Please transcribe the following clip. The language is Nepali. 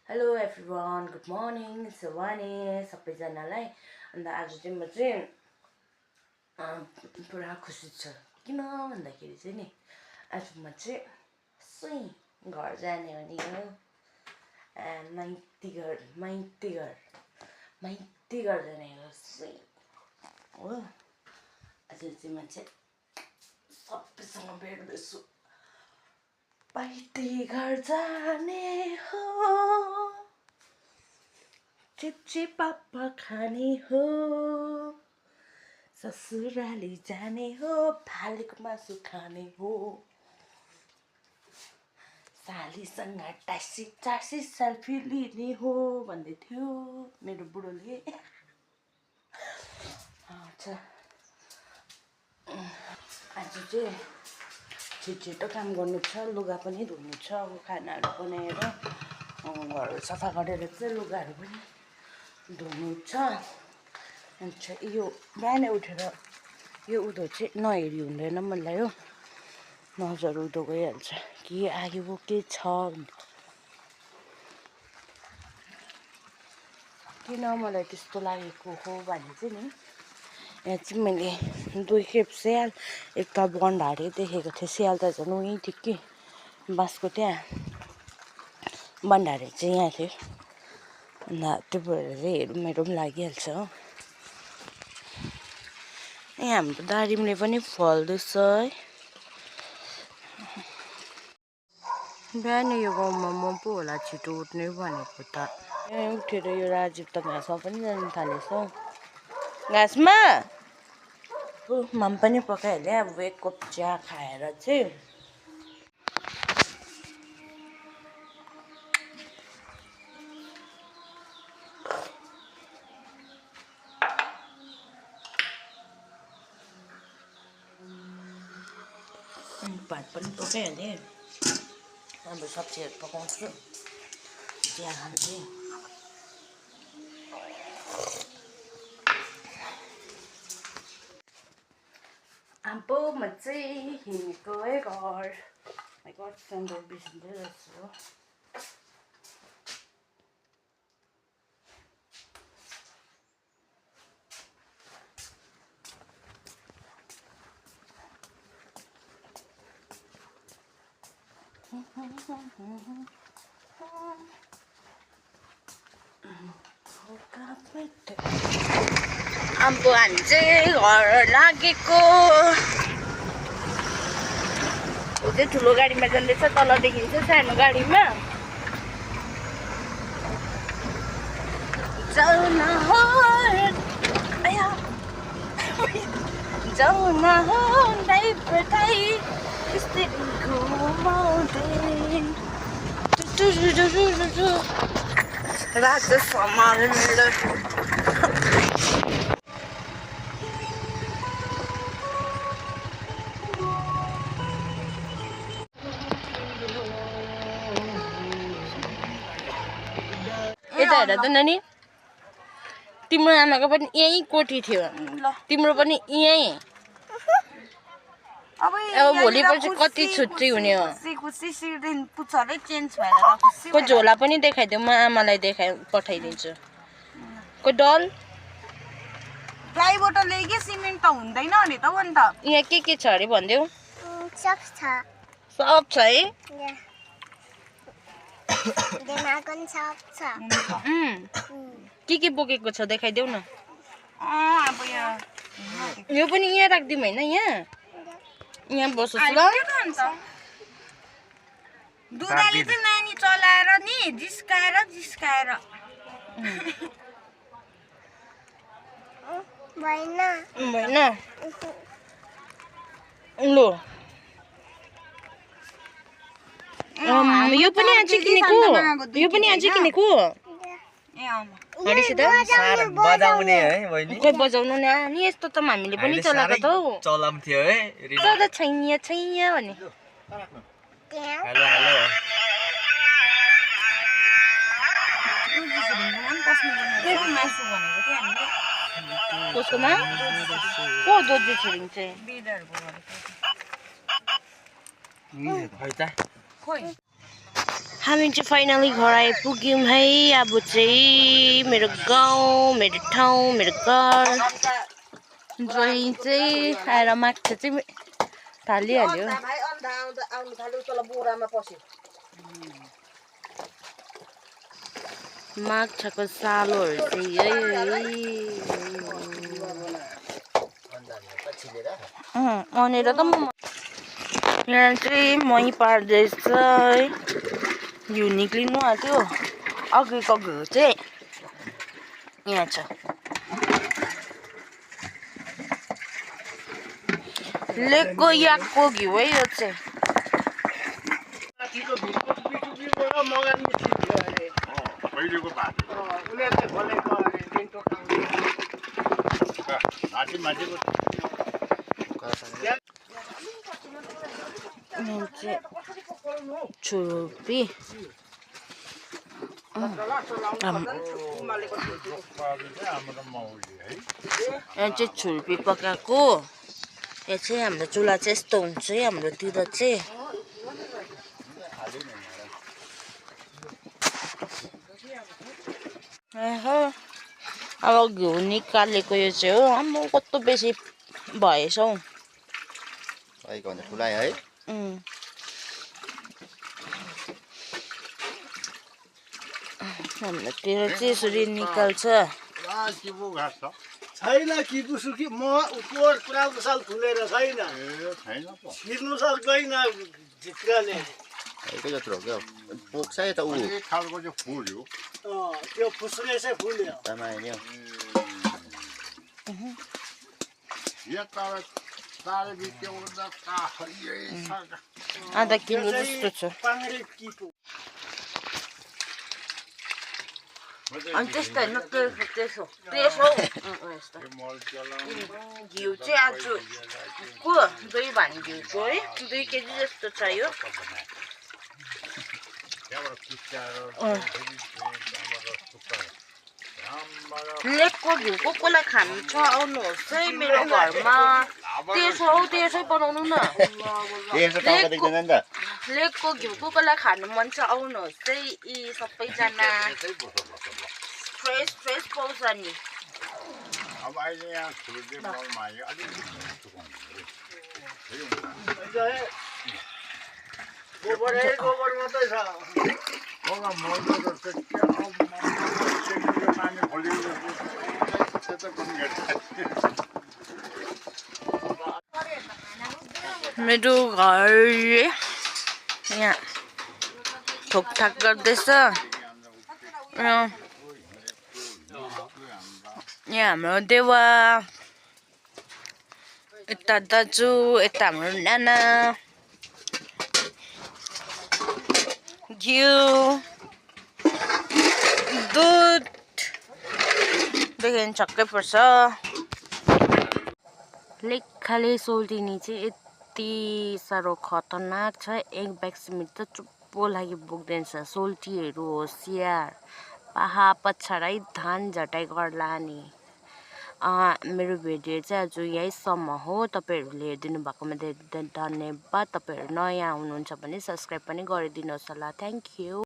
हेलो एभ्रिवान, गुड मर्निङ, सवाने सबैजनालाई। अन्त आज चाहिँ म चाहिँ पुरा खुसी छु। किन भन्दाखेरि चाहिँ नि आज म चाहिँ सुई घर जाने हो नि हो। माइती घर जाने हो सुई हो। आज चाहिँ म चाहिँ सबैसँग भेट्दैछु। माइती घर जाने हो, चिप्ची पापा खाने हो, ससुराली जाने हो, फालेको मासु खाने हो, सालीसँग 88 सेल्फी लिने हो भन्दै थियो मेरो बुढोले। आज चाहिँ छिटो काम गर्नु छ, लुगा पनि धुनु छ, अब खानाहरू बनाएर घर सफा गरेर चाहिँ लुगाहरू पनि धुनु छ। अन्त यो बिहानै उठेर यो उँधो चाहिँ नहेरी हुँदैन मलाई हो, नजर उँधो गइहाल्छ के आयो के छ। किन मलाई त्यस्तो लागेको हो भने चाहिँ नि, यहाँ चाहिँ मैले 2 खेप स्याल एक त बन्डारे देखेको थिएँ। स्याल त झन् उहीँ थियो कि बाँसको त्यहाँ, बन्डारे चाहिँ यहाँ थियो। अन्त त्यो भएर चाहिँ मेरो पनि लागिहाल्छ हो। यहाँ हाम्रो दारिमले पनि फल्दैछ है। बिहान यो गाउँमा म पो होला छिटो उठ्ने भनेको त। यहाँ उठेर यो राजीव त घाँसमा पनि जानु थालेछ हौ। घाँसमा मम पनि पकाइहालेँ। अब एक कप चिया खाएर चाहिँ भात पनि पकाइहालेँ। अब सब्जीहरू पकाउँछु, चिया खान्छु। अब म चाहिँ हिँडेको है घर। My God, सेन्डल बिर्सिँदै रहेछु। अब हामी चाहिँ घर लागेको। ऊ चाहिँ ठुलो गाडीमा जाँदैछ, तलदेखि चाहिँ सानो गाडीमा। जाऊ न हो पठाई यस्तै घुमाउँदै राजा समाल मेरो। यता हेर त नानी, तिम्रो आमाको पनि यही कोठी थियो, तिम्रो पनि यही। अब भोलिपल्ट कति छुट्टी हुने हो। कोही झोला पनि देखाइदियो, म आमालाई पठाइदिन्छु। कोही डल गाईबाट ल्याए सिमेन्ट त हुँदैन नि त अन्त। यहाँ के छ अरे भन्देऊ। सब छ है। के बोकेको छ देखाइदेऊ न। अब यो पनि यहाँ राख्दिउँ होइन, यहाँ बसोस् ल। दुधाले चाहिँ नानी चलाएर नि जिस्काएर भएन लो। यो पनि आज किनेको, बजाउने है बहिनी। खोइ बजाउनु नि यस्तो त हामीले पनि चलाएको त हौ। चलाउँथ्यो है सदा छैया भने। हेलो हेलो कसकोमा को दोजी छिरिङ चाहिँ खै त हामी चाहिँ फाइनली घर आइपुग्यौँ है। अब चाहिँ मेरो गाउँ, मेरो ठाउँ, मेरो घर। जोइ चाहिँ आएर माग्छ चाहिँ थालिहाल्यो। माछाको सालोहरू चाहिँ अनेर त यहाँ चाहिँ मही पार्दैछ है। घिउ निक्लिनु आँट्यो। अघिको घिउ चाहिँ यहाँ छ। लेकको याकको घिउ है यो चाहिँ। छुर्पी यहाँ चाहिँ छुर्पी पकाएको। यहाँ चाहिँ हाम्रो चुला चाहिँ यस्तो हुन्छ है हाम्रोतिर चाहिँ। अब घिउ निकालेको यो चाहिँ हो। आम्मा कस्तो बेसी भएछ हौ। ठुला है। हाम्रोतिर चाहिँ यसरी निकाल्छ। छैन किपु सुकी म पुरानो साल फुलेर छैन खिच्नु सक्दैन झिक्राले। जत्रो हो क्या पोख्छ है त ऊ खालको चाहिँ फुल हो। त्यो फुस्रे चाहिँ फुल्यो। तमाइन्यो आधा किलो जस्तो छ। अनि त्यस्तो होइन त्यसो घिउ चाहिँ आज को 2 भान घिउको है 2 केजी जस्तो चाहियो। लेकको घिउ कसलाई खानु छ आउनुहोस् है मेरो घरमा। त्यसै बनाउनु न। लेकको घिउ कसलाई खानु मन छ आउनुहोस् है यी सबैजना। फ्रेस पाउँछ नि। अब अहिले यहाँ छुर्पी मलमा आयो अलिक गोबर मात्रै छ। मेरो घर यहाँ ठोकठाक गर्दैछ। यहाँ हाम्रो देवा, यता दाजु, यता हाम्रो नाना। घिउ दुध देख्यो भने छक्कै पर्छ। लेखाले सोल्टिनी चाहिँ यति साह्रो खतरनाक छ। एक ब्यागसम्म त चुप्पो लागि बोक्दैन। सोल्टीहरू होसियार पाहा पछाडै धान झटाइ गर्ला नि। मेरो भिडियो चाहिँ आज यहीसम्म हो। तपाईँहरूले हेरिदिनु भएकोमा धेरै धेरै धन्यवाद। तपाईँहरू नयाँ हुनुहुन्छ भने सब्सक्राइब पनि गरिदिनुहोस् होला। Thank you.